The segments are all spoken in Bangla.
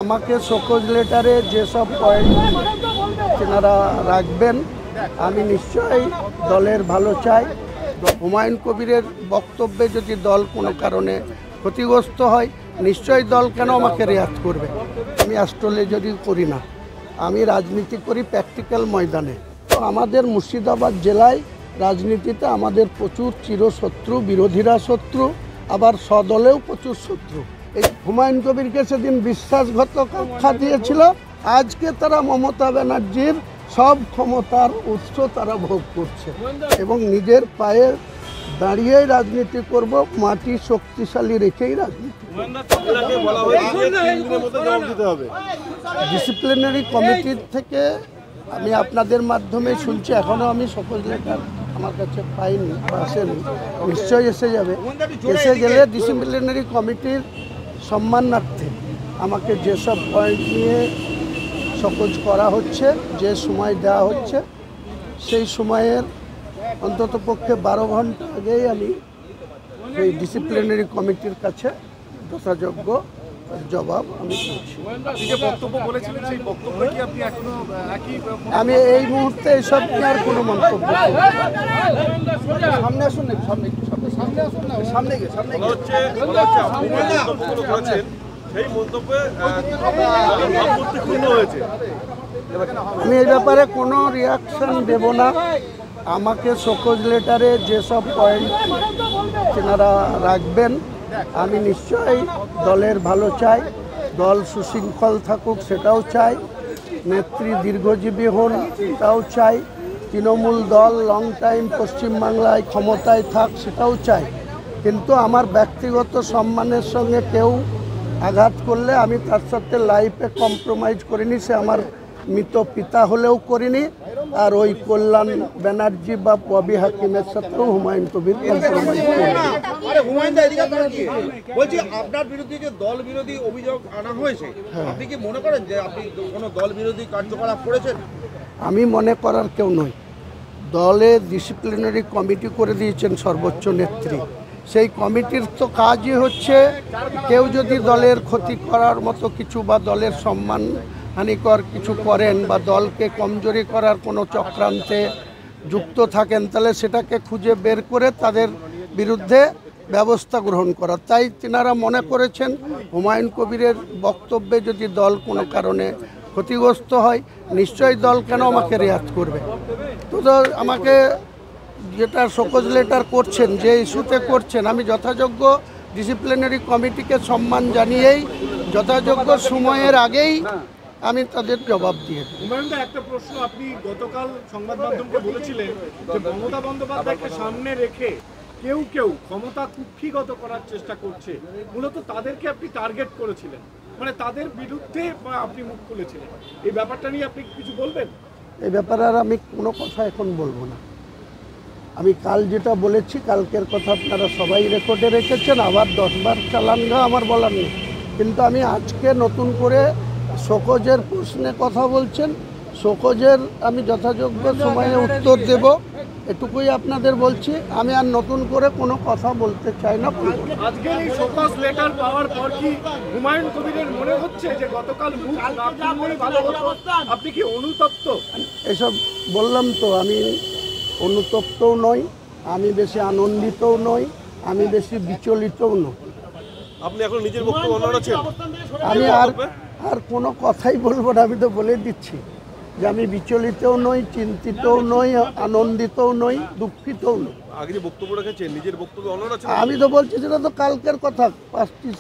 আমাকে শোকজ লেটারে যেসব পয়েন্ট তেনারা রাখবেন আমি নিশ্চয়ই দলের ভালো চাই। হুমায়ুন কবিরের বক্তব্যে যদি দল কোনো কারণে ক্ষতিগ্রস্ত হয় নিশ্চয়ই দল কেন আমাকে রেয়াত করবে। আমি আসলে যদি করি না, আমি রাজনীতি করি প্র্যাকটিক্যাল ময়দানে। তো আমাদের মুর্শিদাবাদ জেলায় রাজনীতিতে আমাদের প্রচুর চিরশত্রু, বিরোধীরা শত্রু, আবার সদলেও প্রচুর শত্রু। এই হুমায়ুন কবিরকে সেদিন বিশ্বাসঘাতক আখ্যা দিয়েছিল, আজকে তারা মমতা ব্যানার্জির সব ক্ষমতার উৎস তারা ভোগ করছে এবং নিজের পায়ে দাঁড়িয়েই রাজনীতি করব, মাটি শক্তিশালী রেখেই রাজনীতি। ডিসিপ্লিনারি কমিটির থেকে আমি আপনাদের মাধ্যমে শুনছি, এখনও আমি সকল লেটার আমার কাছে পাইনি বা আসেনি, নিশ্চয়ই এসে যাবে। এসে গেলে ডিসিপ্লিনারি কমিটির সম্মানার্থে আমাকে যেসব পয়েন্ট নিয়ে সকোজ করা হচ্ছে, যে সময় দেওয়া হচ্ছে, সেই সময়ের অন্তত পক্ষে 12 ঘন্টা আগেই আমি এই ডিসিপ্লিনারি কমিটির কাছে যথাযোগ্য জবাব আমি আমি এই মুহূর্তে এইসব নিয়ে আর কোনো মন্তব্য সামনে আসুন, আমি এই ব্যাপারে কোনো রিয়াকশন দেব না। আমাকে শোকজ লেটারে যেসব পয়েন্ট তেনারা রাখবেন আমি নিশ্চয়ই দলের ভালো চাই, দল সুশৃঙ্খল থাকুক সেটাও চাই, নেত্রী দীর্ঘজীবী হন সেটাও চাই, তৃণমূল দল লং টাইম পশ্চিমবাংলায় ক্ষমতায় থাক সেটাও চাই। কিন্তু আমার ব্যক্তিগত সম্মানের সঙ্গে কেউ আঘাত করলে আমি তার সাথে লাইফে কম্প্রোমাইজ করিনি, সে আমার মৃত পিতা হলেও করিনি, আর ওই কল্যাণ ব্যানার্জি বা ববি হাকিমের সাথেও হুমায়ুন কবির কম্প্রোমাইজ করিনি। আপনার বিরুদ্ধে যে দল বিরোধী অভিযোগ আনা হয়েছে, আপনি কি মনে করেন যে আপনি কোনো দল বিরোধী কার্যকলাপ করেছেন? আমি মনে করার কেউ নই। দলে ডিসিপ্লিনারি কমিটি করে দিয়েছেন সর্বোচ্চ নেত্রী, সেই কমিটির তো কাজই হচ্ছে কেউ যদি দলের ক্ষতি করার মতো কিছু বা দলের সম্মান হানিকর কিছু করেন বা দলকে কমজোরি করার কোনো চক্রান্তে যুক্ত থাকেন তাহলে সেটাকে খুঁজে বের করে তাদের বিরুদ্ধে ব্যবস্থা গ্রহণ করা। তাই তিনারা মনে করেছেন হুমায়ুন কবিরের বক্তব্যে যদি দল কোনো কারণে ক্ষতিগ্রস্ত হয় নিশ্চয়ই দল কেন আমাকে রেয়াত করবে। তো আমাকে যেটা শোকজ লেটার করছেন, যে ইস্যুতে করছেন, আমি যথাযোগ্য ডিসিপ্লিনারি কমিটিকে সম্মান জানিয়েই যথাযোগ্য সময়ের আগেই আমি তাদের জবাব দিয়ে দিই। একটা প্রশ্ন, আপনি গতকাল সংবাদ মাধ্যমকে বলেছিলেন যে মমতা বন্দ্যোপাধ্যায়কে সামনে রেখে কেউ কেউ ক্ষমতা কুক্ষিগত করার চেষ্টা করছে, মূলত তাদেরকে আপনি টার্গেট করেছিলেন, মানে তাদের বিরুদ্ধে আপনি মুখ খুলেছিলেন। এই ব্যাপারটা নিয়ে আপনি কিছু বলবেন? এই ব্যাপারে আর আমি কোনো কথা এখন বলবো না। আমি কাল যেটা বলেছি, কালকের কথা আপনারা সবাই রেকর্ডে রেখেছেন, আবার 10 বার চালান গা আমার বলার নেই। কিন্তু আমি আজকে নতুন করে শোকজের প্রশ্নে কথা বলছেন, শোকজের আমি যথাযোগ্য সময়ে উত্তর দেব, এটুকুই আপনাদের বলছি। আমি আর নতুন করে কোনো কথা বলতে চাই না। আজকে এই শোকজ লেটার পাওয়ার পর কি হুমায়ুন কবিরের মনে হচ্ছে যে গতকাল আপনি কি অনুতপ্ত? এসব বললাম তো, আমি অনুতপ্তও নই, আমি বেশি আনন্দিতও নই, আমি বেশি বিচলিতও নই। আপনি এখন নিজের বক্তব্য আছেন? আমি আর কোনো কথাই বলবো না। আমি তো বলে দিচ্ছি যে আমি বিচলিতও নই, চিন্তিতও নই, আনন্দিতও নই, দুঃখিতও নই। আগে যে বক্তব্য রেখেছেন নিজের বক্তব্য অনড় আছেন? আমি তো বলছি সেটা তো কালকের কথা, 5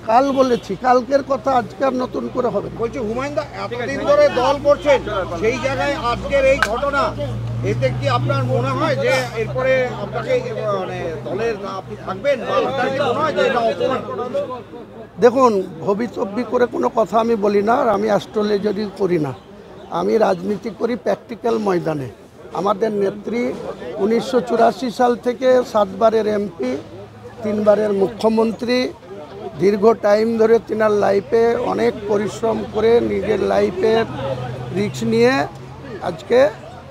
কাল বলেছি, কালকের কথা আজকে আর নতুন করে হবে। বলছি হুমায়ুন দা এতদিন ধরে দল করছেন, সেই জায়গায় আজকের এই ঘটনা, এতে কি আপনার মনে হয় যে এরপরে আপনাকে মানে দলের আপনি থাকবেন? দেখুন, ভবিতব্যি করে কোনো কথা আমি বলি না, আর আমি আসলে যদি করি না। আমি রাজনীতি করি প্র্যাকটিক্যাল ময়দানে। আমাদের নেত্রী 1984 সাল থেকে 7 বারের এমপি, 3 বারের মুখ্যমন্ত্রী, দীর্ঘ টাইম ধরে তিনার লাইফে অনেক পরিশ্রম করে নিজের লাইফের রিস্ক নিয়ে আজকে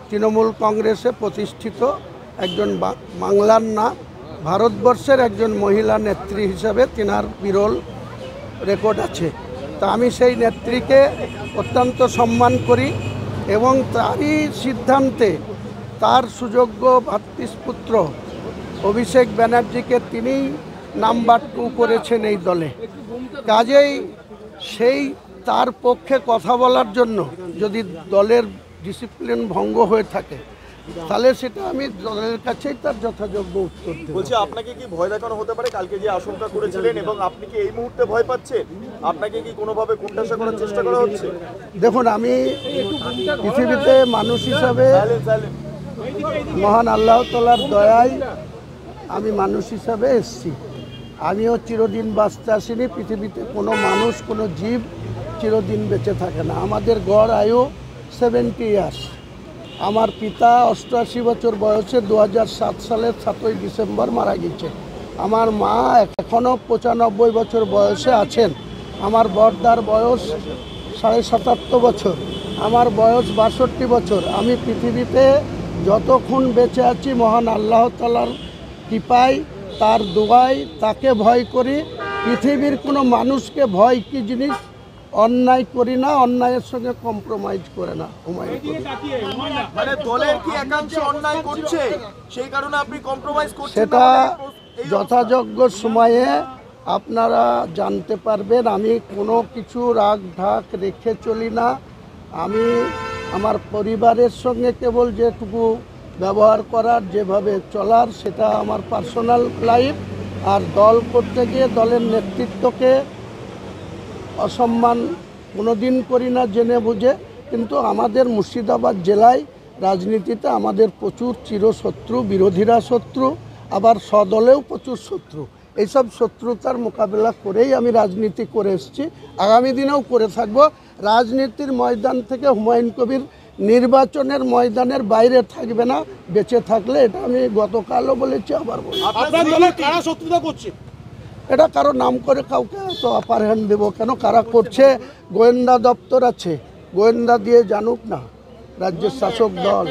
তৃণমূল কংগ্রেসে প্রতিষ্ঠিত একজন বাংলার না ভারতবর্ষের একজন মহিলা নেত্রী হিসাবে তিনার বিরল রেকর্ড আছে। তা আমি সেই নেত্রীকে অত্যন্ত সম্মান করি এবং তারই সিদ্ধান্তে তার সুযোগ্য ভ্রাতৃপুত্র অভিষেক ব্যানার্জিকে তিনিই নাম্বার 2 করেছেন এই দলে। কাজেই সেই তার পক্ষে কথা বলার জন্য যদি দলের ডিসিপ্লিন ভঙ্গ হয়ে থাকে তাহলে সেটা আমি দলের কাছেই তার যথাযোগ্য উত্তর দেব। বলছি, আপনাকে কি ভয় দেখানো হতে পারে? কালকে যে আশঙ্কা করেছিলেন, এবং আপনি কি এই মুহূর্তে ভয় পাচ্ছেন? আপনাকে কি কোনোভাবে কোণঠাসা করার চেষ্টা করা হচ্ছে? দেখুন, আমি পৃথিবীতে মানুষ হিসাবে মহান আল্লাহ তাআলার দয়ায় আমি মানুষ হিসাবে এসেছি। আমিও চিরদিন বাঁচতে আসিনি। পৃথিবীতে কোনো মানুষ, কোনো জীব চিরদিন বেঁচে থাকে না। আমাদের গড় আয়ু 70 ইয়ার্স। আমার পিতা 88 বছর বয়সে 2007 সালের 7ই ডিসেম্বর মারা গেছে। আমার মা এখনও 95 বছর বয়সে আছেন। আমার বড়দার বয়স 77.5 বছর, আমার বয়স 62 বছর। আমি পৃথিবীতে যতক্ষণ বেঁচে আছি মহান আল্লাহ তাআলার কৃপায়, তার দোয়ায় তাকে ভয় করি। পৃথিবীর কোনো মানুষকে ভয় কি জিনিস অন্যায় করি না, অন্যায়ের সঙ্গে কম্প্রোমাইজ করে না, হুমায়ুন করি। মানে দলের কি একাংশ অন্যায় করছে, সেই কারণে আপনি কম্প্রোমাইজ করছেন? সেটা যথাযোগ্য সময়ে আপনারা জানতে পারবেন। আমি কোনো কিছু রাগ ঢাক রেখে চলি না। আমি আমার পরিবারের সঙ্গে কেবল যেটুকু ব্যবহার করার, যেভাবে চলার, সেটা আমার পার্সোনাল লাইফ। আর দল করতে গিয়ে দলের নেতৃত্বকে অসম্মান কোনোদিন করি না জেনে বুঝে। কিন্তু আমাদের মুর্শিদাবাদ জেলায় রাজনীতিতে আমাদের প্রচুর চিরশত্রু, বিরোধীরা শত্রু, আবার সদলেও প্রচুর শত্রু। এইসব শত্রুতার মোকাবেলা করেই আমি রাজনীতি করে এসেছি, আগামী দিনেও করে থাকব। রাজনীতির ময়দান থেকে হুমায়ুন কবির নির্বাচনের ময়দানের বাইরে থাকবে না, বেঁচে থাকলে। এটা আমি গতকালও বলেছি, আবার বলি। আপনার দলের কারা শত্রুতা করছে? এটা কারো নাম করে কাউকে তো আপার হ্যান্ড দেবো কেন? কারা করছে? গোয়েন্দা দপ্তর আছে, গোয়েন্দা দিয়ে জানুক না রাজ্যের শাসক দল।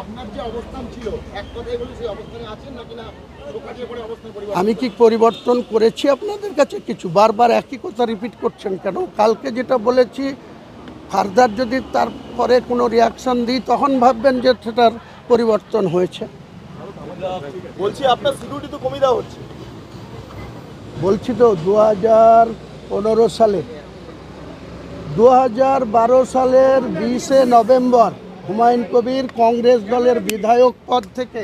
আপনার যে অবস্থান ছিল, এক কথাই বলি, সেই অবস্থানে আছেন নাকি না শোকাটিয়ে পড়ে অবস্থান পরিবর্তন? আমি কি পরিবর্তন করেছি আপনাদের কাছে কিছু? বারবার একই কথা রিপিট করছেন কেন? কালকে যেটা বলেছি ফার্দার যদি তারপরে কোনো রিয়াকশন দিই তখন ভাববেন যে সেটার পরিবর্তন হয়েছে। বলছি, আপনার সিকিউরিটি তো কমিয়ে দেওয়া হচ্ছে। বলছি তো 2015 সালে, 2012 সালের 20 নভেম্বর হুমায়ুন কবির কংগ্রেস দলের বিধায়ক পদ থেকে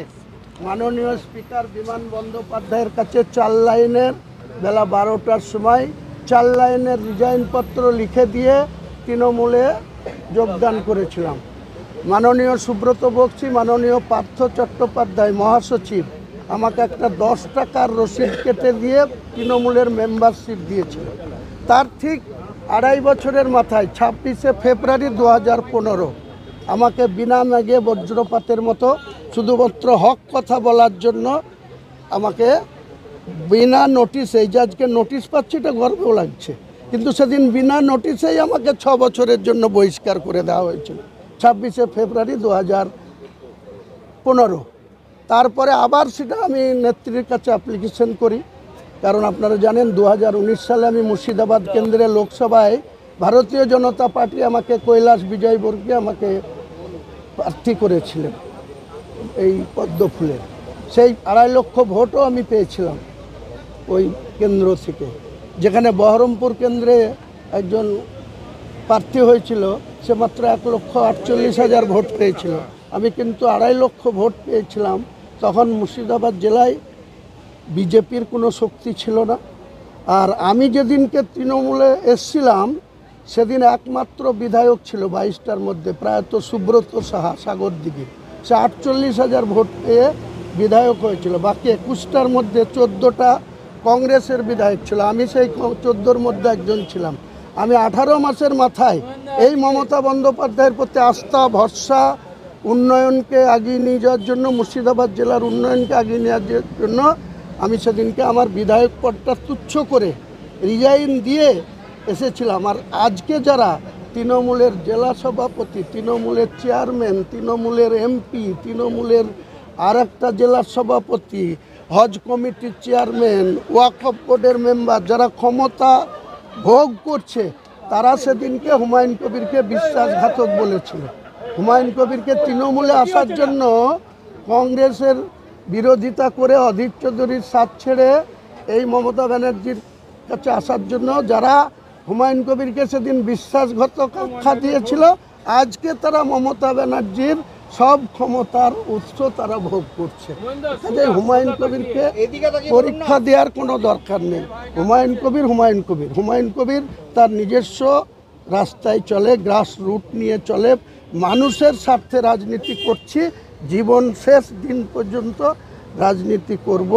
মাননীয় স্পিকার বিমান বন্দ্যোপাধ্যায়ের কাছে 4 লাইনের, বেলা 12টার সময় 4 লাইনের রিজাইনপত্র লিখে দিয়ে তৃণমূলে যোগদান করেছিলাম। মাননীয় সুব্রত বক্সী, মাননীয় পার্থ চট্টোপাধ্যায় মহাসচিব আমাকে একটা 10 টাকার রসিদ কেটে দিয়ে তৃণমূলের মেম্বারশিপ দিয়েছিল। তার ঠিক 2.5 বছরের মাথায় 26শে ফেব্রুয়ারি 2015 আমাকে বিনা মেঘে বজ্রপাতের মতো শুধুমাত্র হক কথা বলার জন্য আমাকে বিনা নোটিশে, এই যে আজকে নোটিশ পাচ্ছি এটা গর্বও লাগছে, কিন্তু সেদিন বিনা নোটিশেই আমাকে 6 বছরের জন্য বহিষ্কার করে দেওয়া হয়েছিল 26শে ফেব্রুয়ারি 2015। তারপরে আবার সেটা আমি নেত্রীর কাছে অ্যাপ্লিকেশন করি, কারণ আপনারা জানেন 2019 সালে আমি মুর্শিদাবাদ কেন্দ্রে লোকসভায় ভারতীয় জনতা পার্টি আমাকে কৈলাস বিজয়বর্গীয় আমাকে প্রার্থী করেছিলেন এই পদ্মফুলের। সেই 2.5 লক্ষ ভোটও আমি পেয়েছিলাম ওই কেন্দ্র থেকে। যেখানে বহরমপুর কেন্দ্রে একজন প্রার্থী হয়েছিল সে মাত্র 1,48,000 ভোট পেয়েছিল, আমি কিন্তু 2.5 লক্ষ ভোট পেয়েছিলাম। তখন মুর্শিদাবাদ জেলায় বিজেপির কোনো শক্তি ছিল না। আর আমি যেদিনকে তৃণমূলে এসছিলাম সেদিন একমাত্র বিধায়ক ছিল 22টার মধ্যে, প্রায়ত সুব্রত সাহা সাগরদিঘি, সে 48,000 ভোট পেয়ে বিধায়ক হয়েছিল। বাকি 21টার মধ্যে 14টা কংগ্রেসের বিধায়ক ছিল, আমি সেই 14র মধ্যে একজন ছিলাম। আমি 18 মাসের মাথায় এই মমতা বন্দ্যোপাধ্যায়ের প্রতি আস্থা, ভরসা, উন্নয়নকে এগিয়ে নিয়ে যাওয়ার জন্য, মুর্শিদাবাদ জেলার উন্নয়নকে এগিয়ে নেওয়ার জন্য আমি সেদিনকে আমার বিধায়ক পদটা তুচ্ছ করে রিজাইন দিয়ে এসেছিলাম। আর আজকে যারা তৃণমূলের জেলা সভাপতি, তৃণমূলের চেয়ারম্যান, তৃণমূলের এমপি, তৃণমূলের আর একটা জেলার সভাপতি, হজ কমিটির চেয়ারম্যান, ওয়াকফ বোর্ডের মেম্বার, যারা ক্ষমতা ভোগ করছে, তারা সেদিনকে হুমায়ুন কবিরকে বিশ্বাসঘাতক বলেছিল। হুমায়ুন কবিরকে তৃণমূলে আসার জন্য কংগ্রেসের বিরোধিতা করে অধীর চৌধুরীর সাথ ছেড়ে এই মমতা ব্যানার্জির কাছে আসার জন্য যারা হুমায়ুন কবিরকে সেদিন বিশ্বাসঘাতক আখ্যা দিয়েছিল, আজকে তারা মমতা ব্যানার্জির সব ক্ষমতার উৎস তারা ভোগ করছে। কাজে হুমায়ুন কবিরকে পরীক্ষা দেওয়ার কোনো দরকার নেই। হুমায়ুন কবির তার নিজস্ব রাস্তায় চলে, গ্রাস রুট নিয়ে চলে, মানুষের স্বার্থে রাজনীতি করছি, জীবন শেষ দিন পর্যন্ত রাজনীতি করব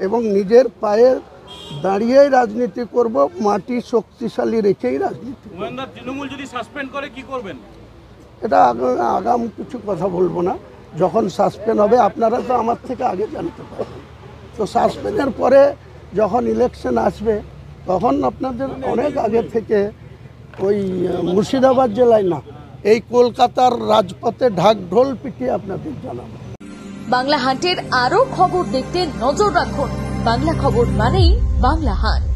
এবং নিজের পায়ে দাঁড়িয়েই রাজনীতি করব, মাটি শক্তিশালী রেখেই রাজনীতি। তৃণমূল যদি সাসপেন্ড করে কি করবেন? এটা আগাম কিছু কথা বলবো না। যখন সাসপেন্ড হবে আপনারা তো আমার থেকে আগে জানতে পারবেন। তো সাসপেন্ডের পরে যখন ইলেকশন আসবে তখন আপনাদের অনেক আগে থেকে ওই মুর্শিদাবাদ জেলায় না, এই কলকাতার রাজপথে ঢাক ঢোল পিটিয়ে আপনাদের জানাবো। বাংলা হান্টের আরো খবর দেখতে নজর রাখুন। বাংলা খবর মানেই বাংলা হান্ট।